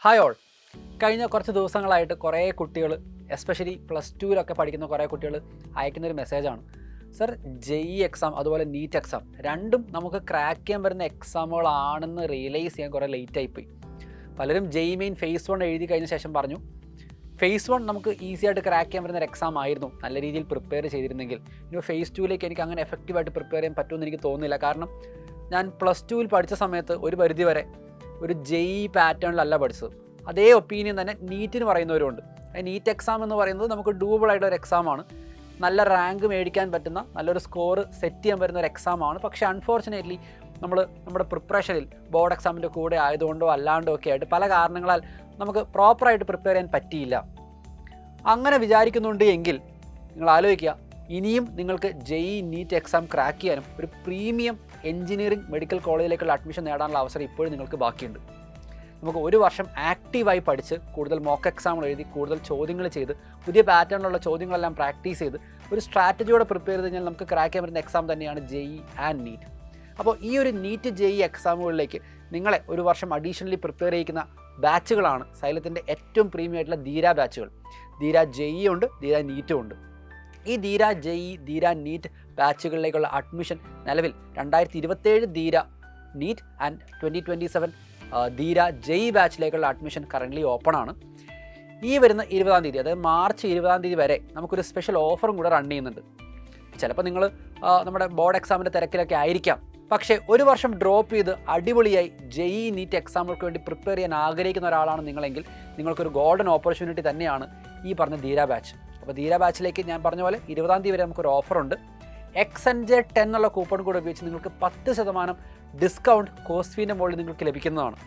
Hi all. കഴിഞ്ഞ കുറച്ച് ദിവസങ്ങളായിട്ട് കുറേ കുട്ടികൾ എസ്പെഷ്യലി +2 പഠിക്കുന്ന കുറേ കുട്ടികൾ അയക്കുന്നൊരു മെസ്സേജാണ്, സർ JEE എക്സാം അതുപോലെ നീറ്റ് എക്സാം രണ്ടും നമുക്ക് ക്രാക്ക് ചെയ്യാൻ വരുന്ന എക്സാമുകളാണെന്ന് റിയലൈസ് ചെയ്യാൻ കുറേ ലേറ്റായിപ്പോയി. പലരും JEE മെയിൻ ഫേസ് 1 എഴുതി കഴിഞ്ഞ ശേഷം പറഞ്ഞു ഫേസ് 1 നമുക്ക് ഈസി ആയിട്ട് ക്രാക്ക് ചെയ്യാൻ വരുന്ന ഒരു എക്സാം ആയിരുന്നു, നല്ല രീതിയിൽ പ്രിപ്പയർ ചെയ്തിരുന്നെങ്കിൽ. ഇനി ഫേസ് 2ലേക്ക് എനിക്ക് അങ്ങനെ എഫക്റ്റീവായിട്ട് പ്രിപ്പയർ ചെയ്യാൻ പറ്റുമെന്ന് എനിക്ക് തോന്നുന്നില്ല. കാരണം ഞാൻ +2 പഠിച്ച സമയത്ത് ഒരു പരിധി വരെ ഒരു JEE പാറ്റേണിലല്ല പഠിച്ചത്. അതേ ഒപ്പീനിയൻ തന്നെ നീറ്റിന് പറയുന്നവരുണ്ട്. നീറ്റ് എക്സാം എന്ന് പറയുന്നത് നമുക്ക് ഡൂബിൾ ആയിട്ടൊരു എക്സാമാണ്, നല്ല റാങ്ക് മേടിക്കാൻ പറ്റുന്ന നല്ലൊരു സ്കോർ സെറ്റ് ചെയ്യാൻ വരുന്ന ഒരു എക്സാമാണ്. പക്ഷേ അൺഫോർച്ചുനേറ്റ്ലി നമ്മുടെ പ്രിപ്പറേഷനിൽ ബോർഡ് എക്സാമിൻ്റെ കൂടെ ആയതുകൊണ്ടോ അല്ലാണ്ടോ ഒക്കെ ആയിട്ട് പല കാരണങ്ങളാൽ നമുക്ക് പ്രോപ്പറായിട്ട് പ്രിപ്പയർ ചെയ്യാൻ പറ്റിയില്ല. അങ്ങനെ വിചാരിക്കുന്നുണ്ട് എങ്കിൽ നിങ്ങൾ ആലോചിക്കുക, ഇനിയും നിങ്ങൾക്ക് JEE നീറ്റ് എക്സാം ക്രാക്ക് ചെയ്യാനും ഒരു പ്രീമിയം എഞ്ചിനീയറിംഗ് മെഡിക്കൽ കോളേജിലേക്കുള്ള അഡ്മിഷൻ നേടാനുള്ള അവസരം ഇപ്പോഴും നിങ്ങൾക്ക് ബാക്കിയുണ്ട്. നമുക്ക് ഒരു വർഷം ആക്റ്റീവായി പഠിച്ച് കൂടുതൽ മോക്ക് എക്സാമുകൾ എഴുതി കൂടുതൽ ചോദ്യങ്ങൾ ചെയ്ത് പുതിയ പാറ്റേണിലുള്ള ചോദ്യങ്ങളെല്ലാം പ്രാക്ടീസ് ചെയ്ത് ഒരു സ്ട്രാറ്റജിയോടെ പ്രിപ്പയർ ചെയ്ത് കഴിഞ്ഞാൽ നമുക്ക് ക്രാക്ക് ചെയ്യാൻ പറ്റുന്ന എക്സാം തന്നെയാണ് JEE ആൻഡ് നീറ്റ്. അപ്പോൾ ഈ ഒരു നീറ്റ് JEE എക്സാമുകളിലേക്ക് നിങ്ങളെ ഒരു വർഷം അഡീഷണലി പ്രിപ്പയർ ചെയ്യിക്കുന്ന ബാച്ചുകളാണ് സൈലത്തിൻ്റെ ഏറ്റവും പ്രീമിയം ആയിട്ടുള്ള ധീര ബാച്ചുകൾ. ധീര JEE ഉണ്ട്, ധീര നീറ്റും ഉണ്ട്. ഈ ധീര JEE ധീര നീറ്റ് ബാച്ചുകളിലേക്കുള്ള അഡ്മിഷൻ നിലവിൽ 2027 ധീര നീറ്റ് ആൻഡ് 2027 ധീര JEE ബാച്ചിലേക്കുള്ള അഡ്മിഷൻ കറൻ്റ്ലി ഓപ്പൺ ആണ്. ഈ വരുന്ന 20-ാം തീയതി, അതായത് മാർച്ച് 20-ാം തീയതി വരെ നമുക്കൊരു സ്പെഷ്യൽ ഓഫറും കൂടെ റൺ ചെയ്യുന്നുണ്ട്. ചിലപ്പോൾ നിങ്ങൾ നമ്മുടെ ബോർഡ് എക്സാമിൻ്റെ തിരക്കിലൊക്കെ ആയിരിക്കാം, പക്ഷേ ഒരു വർഷം ഡ്രോപ്പ് ചെയ്ത് അടിപൊളിയായി JEE നീറ്റ് എക്സാമുകൾക്ക് വേണ്ടി പ്രിപ്പയർ ചെയ്യാൻ ആഗ്രഹിക്കുന്ന ഒരാളാണ് നിങ്ങളെങ്കിൽ നിങ്ങൾക്കൊരു ഗോൾഡൻ ഓപ്പർച്യൂണിറ്റി തന്നെയാണ് ഈ പറഞ്ഞ ധീര ബാച്ച്. അപ്പോൾ ധീര ബാച്ചിലേക്ക് ഞാൻ പറഞ്ഞ പോലെ 20-ാം തീയതി വരെ നമുക്കൊരു ഓഫറുണ്ട്. XNJ10 എന്നുള്ള കൂപ്പൺ കൂടെ ഉപയോഗിച്ച് നിങ്ങൾക്ക് 10% ഡിസ്കൗണ്ട് കോസ്റ്റ് ഫീൻ്റെ മുകളിൽ നിങ്ങൾക്ക് ലഭിക്കുന്നതാണ്.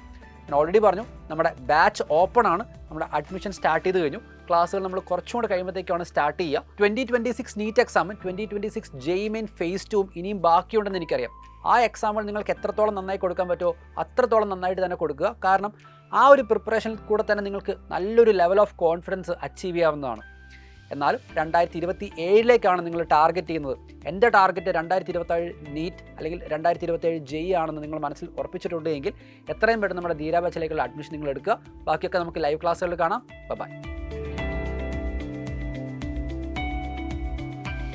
ഞാൻ ഓൾറെഡി പറഞ്ഞു നമ്മുടെ ബാച്ച് ഓപ്പൺ ആണ്, നമ്മുടെ അഡ്മിഷൻ സ്റ്റാർട്ട് ചെയ്ത് കഴിഞ്ഞു. ക്ലാസ്സുകൾ നമ്മൾ കുറച്ചും കൂടെ കഴിയുമ്പോഴത്തേക്കാണ് സ്റ്റാർട്ട് ചെയ്യുക. 2026 നീറ്റ് എക്സാമും 2026 JEE മെയിൻ ഫേസ് 2 ഇനിയും ബാക്കിയുണ്ടെന്ന് എനിക്കറിയാം. ആ എക്സാമുകൾ നിങ്ങൾക്ക് എത്രത്തോളം നന്നായി കൊടുക്കാൻ പറ്റുമോ അത്രത്തോളം നന്നായിട്ട് തന്നെ കൊടുക്കുക. കാരണം ആ ഒരു പ്രിപ്പറേഷനിൽ കൂടെ തന്നെ നിങ്ങൾക്ക് നല്ലൊരു ലെവൽ ഓഫ് കോൺഫിഡൻസ് അച്ചീവ് ചെയ്യാവുന്നതാണ്. എന്നാലും 2027ലേക്കാണ് നിങ്ങൾ ടാർഗറ്റ് ചെയ്യുന്നത്. എൻ്റെ ടാർഗറ്റ് 2027 നീറ്റ് അല്ലെങ്കിൽ 2027 JEE ആണെന്ന് നിങ്ങൾ മനസ്സിൽ ഉറപ്പിച്ചിട്ടുണ്ട് എങ്കിൽ എത്രയും പെട്ടെന്ന് നമ്മുടെ ധീര ബാച്ചിലേക്കുള്ള അഡ്മിഷൻ നിങ്ങൾ എടുക്കുക. ബാക്കിയൊക്കെ നമുക്ക് ലൈവ് ക്ലാസ്സുകളിൽ കാണാം. ബൈ.